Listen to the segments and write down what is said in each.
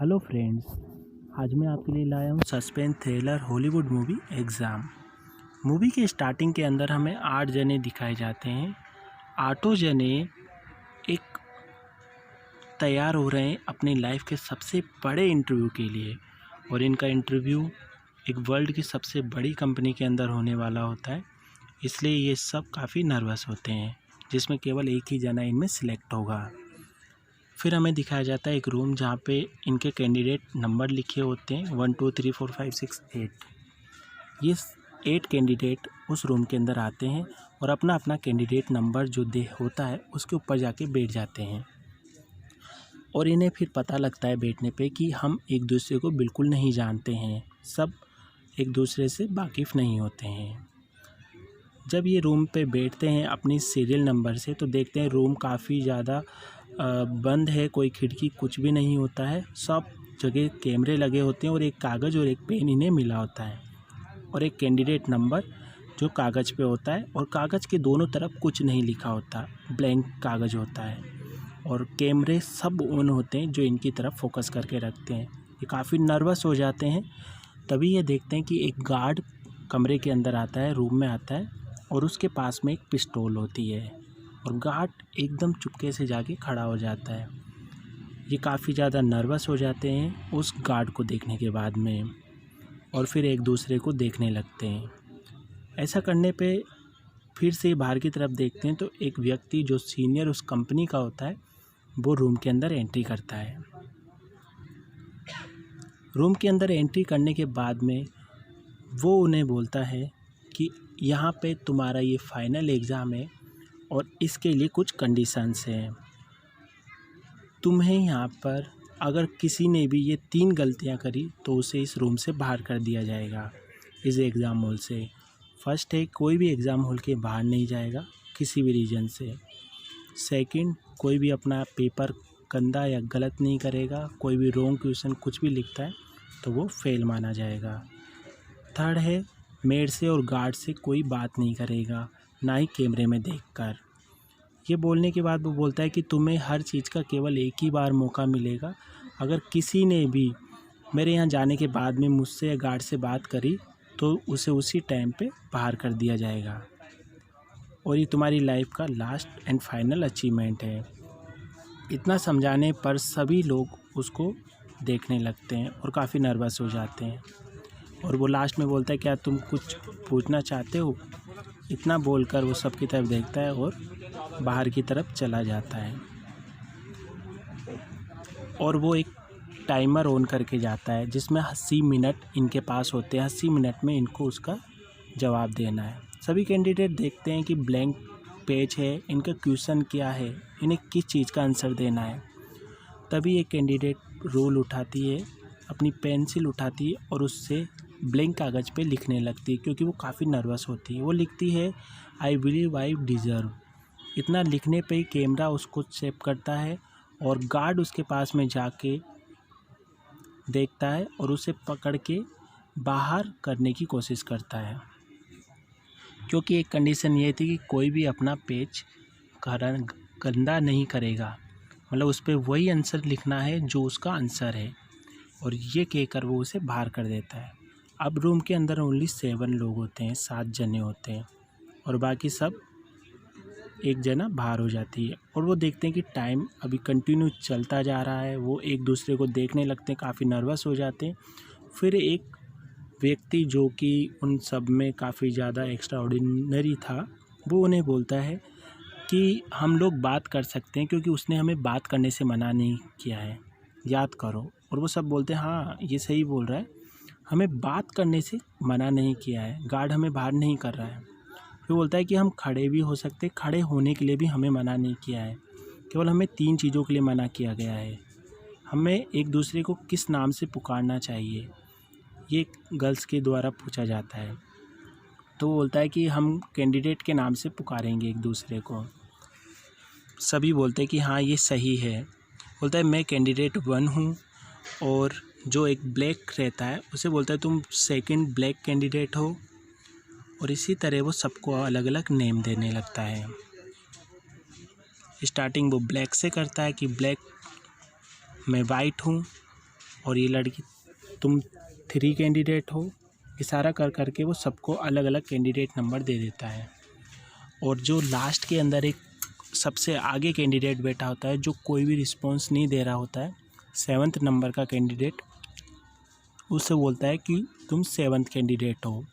Hello friends, आज मैं आपके लिए लाया हूँ suspense thriller Hollywood movie exam. Movie के स्टार्टिंग के अंदर हमें 8 जने दिखाए जाते हैं। 8 जने एक तैयार हो रहे हैं अपनी लाइफ के सबसे बड़े इंटरव्यू के लिए, और इनका इंटरव्यू एक वर्ल्ड की सबसे बड़ी कंपनी के अंदर होने वाला होता है। इसलिए ये सब काफ़ी नर्वस होते हैं, जिसमें केवल एक ही जना इनमें सिलेक्ट होगा। फिर हमें दिखाया जाता है एक रूम जहाँ पे इनके कैंडिडेट नंबर लिखे होते हैं 1 2 3 4 5 6 8। ये 8 कैंडिडेट उस रूम के अंदर आते हैं और अपना अपना कैंडिडेट नंबर जो दे होता है उसके ऊपर जाके बैठ जाते हैं। और इन्हें फिर पता लगता है बैठने पे कि हम एक दूसरे को बिल्कुल नहीं जानते हैं, सब एक दूसरे से वाकिफ़ नहीं होते हैं। जब ये रूम पे बैठते हैं अपनी सीरियल नंबर से, तो देखते हैं रूम काफ़ी ज़्यादा बंद है, कोई खिड़की कुछ भी नहीं होता है। सब जगह कैमरे लगे होते हैं और एक कागज़ और एक पेन इन्हें मिला होता है, और एक कैंडिडेट नंबर जो कागज़ पे होता है, और कागज़ के दोनों तरफ कुछ नहीं लिखा होता, ब्लैंक कागज़ होता है। और कैमरे सब ऑन होते हैं जो इनकी तरफ फोकस करके रखते हैं। ये काफ़ी नर्वस हो जाते हैं। तभी ये देखते हैं कि एक गार्ड कमरे के अंदर आता है, रूम में आता है, और उसके पास में एक पिस्तौल होती है, और गार्ड एकदम चुपके से जाके खड़ा हो जाता है। ये काफ़ी ज़्यादा नर्वस हो जाते हैं उस गार्ड को देखने के बाद में, और फिर एक दूसरे को देखने लगते हैं। ऐसा करने पे फिर से बाहर की तरफ देखते हैं तो एक व्यक्ति जो सीनियर उस कंपनी का होता है वो रूम के अंदर एंट्री करता है। रूम के अंदर एंट्री करने के बाद में वो उन्हें बोलता है कि यहाँ पे तुम्हारा ये फाइनल एग्ज़ाम है और इसके लिए कुछ कंडीशंस हैं। तुम्हें यहाँ पर अगर किसी ने भी ये 3 गलतियाँ करी तो उसे इस रूम से बाहर कर दिया जाएगा, इस एग्ज़ाम हॉल से। फर्स्ट है, कोई भी एग्ज़ाम हॉल के बाहर नहीं जाएगा किसी भी रीज़न से। सेकंड, कोई भी अपना पेपर गंदा या गलत नहीं करेगा। कोई भी रॉन्ग क्वेश्चन कुछ भी लिखता है तो वो फेल माना जाएगा। थर्ड है, मेड से और गार्ड से कोई बात नहीं करेगा, ना ही कैमरे में देखकर। ये बोलने के बाद वो बोलता है कि तुम्हें हर चीज़ का केवल एक ही बार मौका मिलेगा। अगर किसी ने भी मेरे यहाँ जाने के बाद में मुझसे या गार्ड से बात करी तो उसे उसी टाइम पे बाहर कर दिया जाएगा, और ये तुम्हारी लाइफ का लास्ट एंड फाइनल अचीवमेंट है। इतना समझाने पर सभी लोग उसको देखने लगते हैं और काफ़ी नर्वस हो जाते हैं। और वो लास्ट में बोलता है, क्या तुम कुछ पूछना चाहते हो? इतना बोलकर वो सबकी तरफ देखता है और बाहर की तरफ चला जाता है। और वो एक टाइमर ऑन करके जाता है जिसमें 80 मिनट इनके पास होते हैं। 80 मिनट में इनको उसका जवाब देना है। सभी कैंडिडेट देखते हैं कि ब्लैंक पेज है, इनका क्वेश्चन क्या है, इन्हें किस चीज़ का आंसर देना है। तभी एक कैंडिडेट रोल उठाती है, अपनी पेंसिल उठाती है और उससे ब्लैंक कागज़ पे लिखने लगती है, क्योंकि वो काफ़ी नर्वस होती है। वो लिखती है, आई बिलीव आई डिज़र्व। इतना लिखने पे ही कैमरा उसको सेव करता है, और गार्ड उसके पास में जाके देखता है और उसे पकड़ के बाहर करने की कोशिश करता है, क्योंकि एक कंडीशन ये थी कि कोई भी अपना पेज गंदा नहीं करेगा, मतलब उस पर वही आंसर लिखना है जो उसका आंसर है। और ये कहकर वो उसे बाहर कर देता है। अब रूम के अंदर ओनली 7 लोग होते हैं, 7 जने होते हैं, और बाकी सब एक जना बाहर हो जाती है। और वो देखते हैं कि टाइम अभी कंटिन्यू चलता जा रहा है। वो एक दूसरे को देखने लगते हैं, काफ़ी नर्वस हो जाते हैं। फिर एक व्यक्ति जो कि उन सब में काफ़ी ज़्यादा एक्स्ट्रा ऑर्डिनरी था, वो उन्हें बोलता है कि हम लोग बात कर सकते हैं, क्योंकि उसने हमें बात करने से मना नहीं किया है, याद करो। और वो सब बोलते हैं, हाँ ये सही बोल रहा है, हमें बात करने से मना नहीं किया है, गार्ड हमें बाहर नहीं कर रहा है। फिर बोलता है कि हम खड़े भी हो सकते, खड़े होने के लिए भी हमें मना नहीं किया है, केवल हमें 3 चीज़ों के लिए मना किया गया है। हमें एक दूसरे को किस नाम से पुकारना चाहिए, ये गर्ल्स के द्वारा पूछा जाता है। तो वो बोलता है कि हम कैंडिडेट के नाम से पुकारेंगे एक दूसरे को। सभी बोलते हैं कि हाँ ये सही है। बोलता है, मैं कैंडिडेट 1 हूँ, और जो एक ब्लैक रहता है उसे बोलता है तुम सेकंड ब्लैक कैंडिडेट हो। और इसी तरह वो सबको अलग अलग नेम देने लगता है। स्टार्टिंग वो ब्लैक से करता है कि ब्लैक मैं वाइट हूँ, और ये लड़की तुम 3 कैंडिडेट हो, इशारा कर कर के वो सबको अलग अलग कैंडिडेट नंबर दे देता है। और जो लास्ट के अंदर एक सबसे आगे कैंडिडेट बैठा होता है जो कोई भी रिस्पॉन्स नहीं दे रहा होता है, 7th नंबर का कैंडिडेट, उससे बोलता है कि तुम 7th कैंडिडेट हो,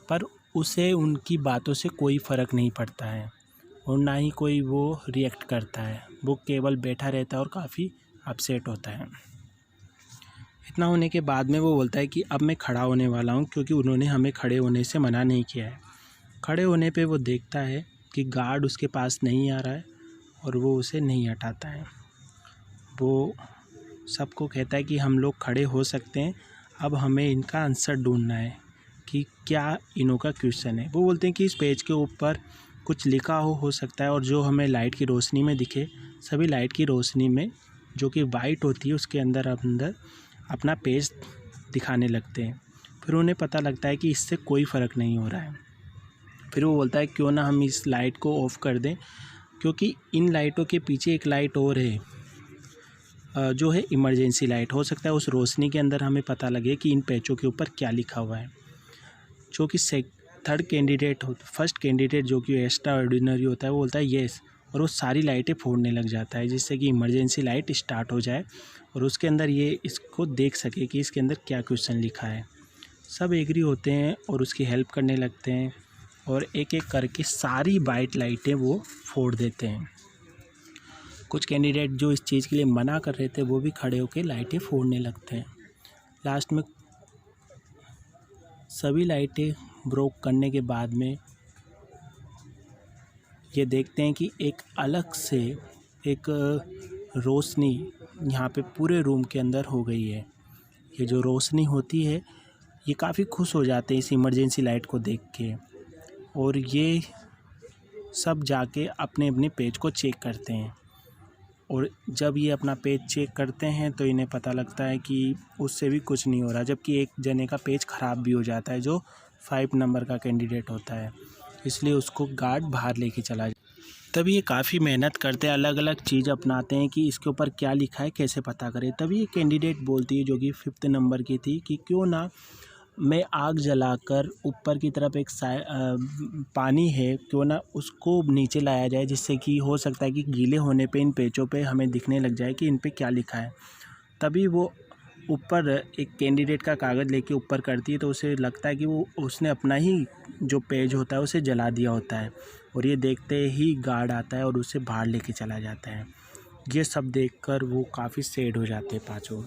पर उसे उनकी बातों से कोई फ़र्क नहीं पड़ता है और ना ही कोई वो रिएक्ट करता है। वो केवल बैठा रहता है और काफ़ी अपसेट होता है। इतना होने के बाद में वो बोलता है कि अब मैं खड़ा होने वाला हूँ, क्योंकि उन्होंने हमें खड़े होने से मना नहीं किया है। खड़े होने पे वो देखता है कि गार्ड उसके पास नहीं आ रहा है और वो उसे नहीं हटाता है। वो सबको कहता है कि हम लोग खड़े हो सकते हैं, अब हमें इनका आंसर ढूंढना है कि क्या इनों का क्वेश्चन है। वो बोलते हैं कि इस पेज के ऊपर कुछ लिखा हो सकता है और जो हमें लाइट की रोशनी में दिखे। सभी लाइट की रोशनी में जो कि वाइट होती है उसके अंदर अपना पेज दिखाने लगते हैं। फिर उन्हें पता लगता है कि इससे कोई फ़र्क नहीं हो रहा है। फिर वो बोलता है क्यों ना हम इस लाइट को ऑफ़ कर दें, क्योंकि इन लाइटों के पीछे एक लाइट और है जो है इमरजेंसी लाइट। हो सकता है उस रोशनी के अंदर हमें पता लगे कि इन पेचों के ऊपर क्या लिखा हुआ है। जो कि थर्ड कैंडिडेट हो, फर्स्ट कैंडिडेट जो कि एक्स्ट्रा ऑर्डिनरी होता है, वो बोलता है येस, और वो सारी लाइटें फोड़ने लग जाता है जिससे कि इमरजेंसी लाइट स्टार्ट हो जाए और उसके अंदर ये इसको देख सके कि इसके अंदर क्या क्वेश्चन लिखा है। सब एग्री होते हैं और उसकी हेल्प करने लगते हैं और एक एक करके सारी वाइट लाइटें वो फोड़ देते हैं। कुछ कैंडिडेट जो इस चीज़ के लिए मना कर रहे थे वो भी खड़े होकर लाइटें फोड़ने लगते हैं। लास्ट में सभी लाइटें ब्रोक करने के बाद में ये देखते हैं कि एक अलग से एक रोशनी यहाँ पे पूरे रूम के अंदर हो गई है। ये जो रोशनी होती है ये काफ़ी खुश हो जाते हैं इस इमरजेंसी लाइट को देख के, और ये सब जाके अपने अपने पेज को चेक करते हैं। और जब ये अपना पेज चेक करते हैं तो इन्हें पता लगता है कि उससे भी कुछ नहीं हो रहा, जबकि एक जने का पेज ख़राब भी हो जाता है जो 5 नंबर का कैंडिडेट होता है। इसलिए उसको गार्ड बाहर लेके चला जाए। तभी ये काफ़ी मेहनत करते हैं, अलग अलग चीज़ अपनाते हैं कि इसके ऊपर क्या लिखा है कैसे पता करें। तभी ये कैंडिडेट बोलती है जो कि 5th नंबर की थी कि क्यों ना मैं आग जलाकर ऊपर की तरफ एक पानी है, क्यों ना उसको नीचे लाया जाए, जिससे कि हो सकता है कि गीले होने पे इन पेजों पे हमें दिखने लग जाए कि इन पे क्या लिखा है। तभी वो ऊपर एक कैंडिडेट का कागज़ लेके ऊपर करती है तो उसे लगता है कि वो उसने अपना ही जो पेज होता है उसे जला दिया होता है, और ये देखते ही गार्ड आता है और उसे बाहर लेके चला जाता है। ये सब देखकर वो काफ़ी सैड हो जाते हैं पाँचों।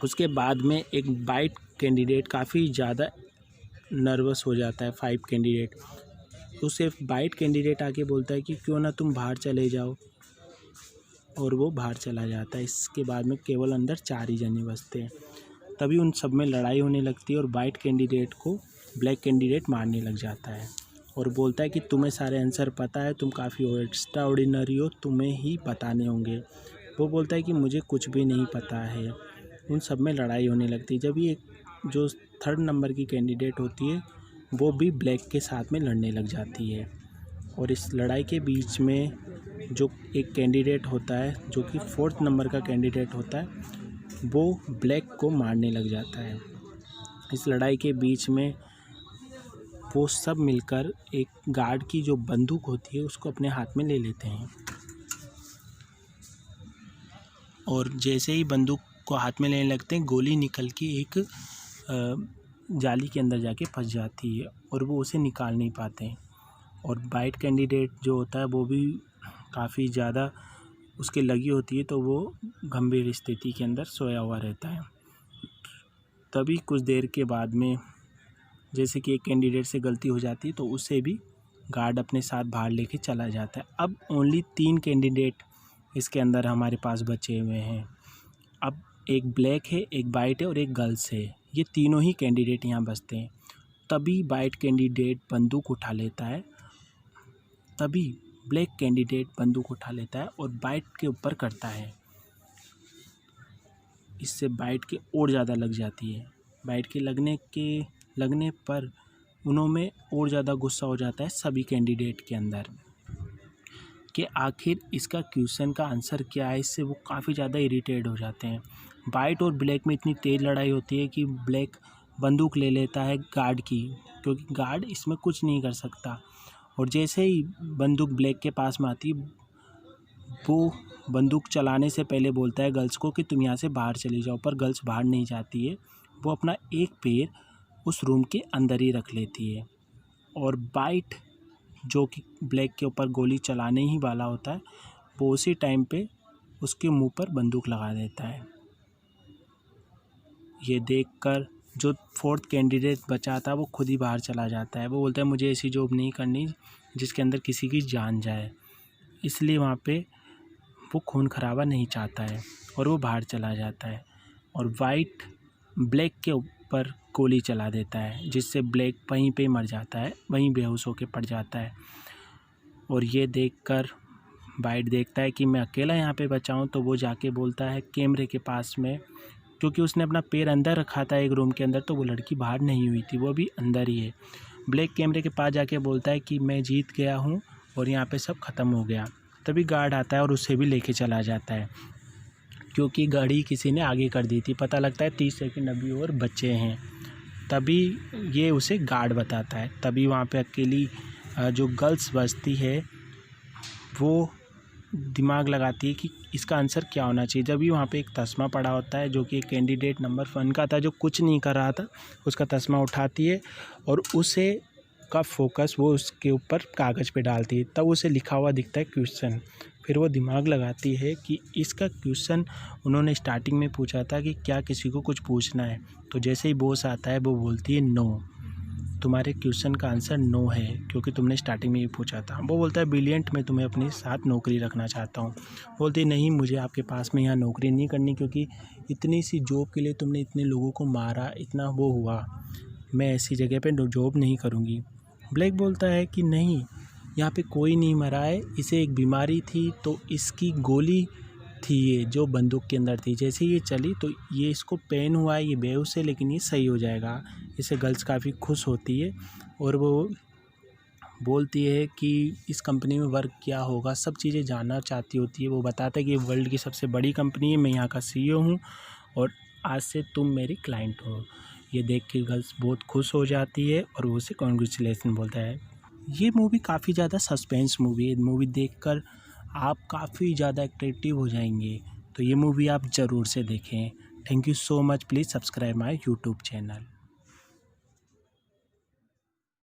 उसके बाद में एक वाइट कैंडिडेट काफ़ी ज़्यादा नर्वस हो जाता है। 5 कैंडिडेट उसे वाइट कैंडिडेट आके बोलता है कि क्यों ना तुम बाहर चले जाओ, और वो बाहर चला जाता है। इसके बाद में केवल अंदर 4 ही जने बचते हैं। तभी उन सब में लड़ाई होने लगती है और वाइट कैंडिडेट को ब्लैक कैंडिडेट मारने लग जाता है और बोलता है कि तुम्हें सारे आंसर पता है, तुम काफ़ी एक्स्ट्रा ऑर्डिनरी हो, तुम्हें ही बताने होंगे। वो बोलता है कि मुझे कुछ भी नहीं पता है। उन सब में लड़ाई होने लगती है। जब ये जो 3rd नंबर की कैंडिडेट होती है वो भी ब्लैक के साथ में लड़ने लग जाती है, और इस लड़ाई के बीच में जो एक कैंडिडेट होता है जो कि 4th नंबर का कैंडिडेट होता है वो ब्लैक को मारने लग जाता है। इस लड़ाई के बीच में वो सब मिलकर एक गार्ड की जो बंदूक होती है उसको अपने हाथ में ले लेते हैं, और जैसे ही बंदूक को हाथ में लेने लगते हैं गोली निकल के एक जाली के अंदर जाके फंस जाती है और वो उसे निकाल नहीं पाते हैं। और वाइट कैंडिडेट जो होता है वो भी काफ़ी ज़्यादा उसके लगी होती है, तो वो गंभीर स्थिति के अंदर सोया हुआ रहता है। तभी कुछ देर के बाद में जैसे कि एक कैंडिडेट से गलती हो जाती है तो उसे भी गार्ड अपने साथ बाहर लेके चला जाता है। अब ओनली 3 कैंडिडेट इसके अंदर हमारे पास बचे हुए हैं। अब एक ब्लैक है, एक वाइट है और एक गर्ल्स है। ये तीनों ही कैंडिडेट यहाँ बचते हैं। तभी वाइट कैंडिडेट बंदूक उठा लेता है, तभी ब्लैक कैंडिडेट बंदूक उठा लेता है और वाइट के ऊपर करता है। इससे वाइट के और ज़्यादा लग जाती है। वाइट के लगने पर उन्होंने और ज़्यादा गुस्सा हो जाता है सभी कैंडिडेट के अंदर। कि आखिर इसका क्वेश्चन का आंसर क्या है। इससे वो काफ़ी ज़्यादा इरिटेट हो जाते हैं। वाइट और ब्लैक में इतनी तेज़ लड़ाई होती है कि ब्लैक बंदूक ले लेता है गार्ड की, क्योंकि गार्ड इसमें कुछ नहीं कर सकता। और जैसे ही बंदूक ब्लैक के पास में आती है, वो बंदूक चलाने से पहले बोलता है गर्ल्स को कि तुम यहाँ से बाहर चली जाओ, पर गर्ल्स बाहर नहीं जाती है। वो अपना एक पैर उस रूम के अंदर ही रख लेती है और वाइट जो कि ब्लैक के ऊपर गोली चलाने ही वाला होता है, वो उसी टाइम पे उसके मुंह पर बंदूक लगा देता है। ये देखकर जो फोर्थ कैंडिडेट बचा था वो खुद ही बाहर चला जाता है। वो बोलता है मुझे ऐसी जॉब नहीं करनी जिसके अंदर किसी की जान जाए, इसलिए वहाँ पे वो खून खराबा नहीं चाहता है और वो बाहर चला जाता है। और वाइट ब्लैक के ऊपर गोली चला देता है, जिससे ब्लैक वहीं पे मर जाता है, वहीं बेहोश होकर पड़ जाता है। और ये देखकर वाइट देखता है कि मैं अकेला यहाँ पे बचा हूँ, तो वो जाके बोलता है कैमरे के पास में, क्योंकि उसने अपना पैर अंदर रखा था एक रूम के अंदर, तो वो लड़की बाहर नहीं हुई थी, वो भी अंदर ही है। ब्लैक कैमरे के पास जाके बोलता है कि मैं जीत गया हूँ और यहाँ पे सब ख़त्म हो गया। तभी गार्ड आता है और उसे भी लेके चला जाता है, क्योंकि गाड़ी किसी ने आगे कर दी थी। पता लगता है 30 सेकंड अभी और बचे हैं। तभी ये उसे गार्ड बताता है। तभी वहाँ पे अकेली जो गर्ल्स बचती है वो दिमाग लगाती है कि इसका आंसर क्या होना चाहिए। जब भी वहाँ पे एक तस्मा पड़ा होता है जो कि एक कैंडिडेट नंबर 1 का था, जो कुछ नहीं कर रहा था, उसका तस्मा उठाती है और उसे का फोकस वो उसके ऊपर कागज़ पे डालती है। तब उसे लिखा हुआ दिखता है क्वेश्चन। फिर वो दिमाग लगाती है कि इसका क्वेश्चन उन्होंने स्टार्टिंग में पूछा था कि क्या किसी को कुछ पूछना है। तो जैसे ही बॉस आता है वो बोलती है नो, तुम्हारे क्वेश्चन का आंसर नो है, क्योंकि तुमने स्टार्टिंग में ये पूछा था। वो बोलता है ब्रिलियंट, मैं तुम्हें अपने साथ नौकरी रखना चाहता हूँ। बोलती है नहीं, मुझे आपके पास में यहाँ नौकरी नहीं करनी, क्योंकि इतनी सी जॉब के लिए तुमने इतने लोगों को मारा, इतना वो हुआ, मैं ऐसी जगह पे जॉब नहीं करूँगी। ब्लैक बोलता है कि नहीं, यहाँ पे कोई नहीं मरा है, इसे एक बीमारी थी, तो इसकी गोली थी ये जो बंदूक के अंदर थी। जैसे ये चली तो ये इसको पेन हुआ है, ये बेहोश है, लेकिन ये सही हो जाएगा। इससे गर्ल्स काफ़ी खुश होती है और वो बोलती है कि इस कंपनी में वर्क क्या होगा, सब चीज़ें जानना चाहती होती है। वो बताता है कि वर्ल्ड की सबसे बड़ी कंपनी है, मैं यहाँ का CEO हूँ और आज से तुम मेरी क्लाइंट हो। ये देख के गर्ल्स बहुत खुश हो जाती है और वो उसे कॉन्ग्रेचुलेसन बोलता है। ये मूवी काफ़ी ज़्यादा सस्पेंस मूवी है। मूवी देखकर आप काफ़ी ज़्यादा अट्रैक्टिव हो जाएंगे, तो ये मूवी आप ज़रूर से देखें। Thank you so much. Please subscribe my YouTube channel.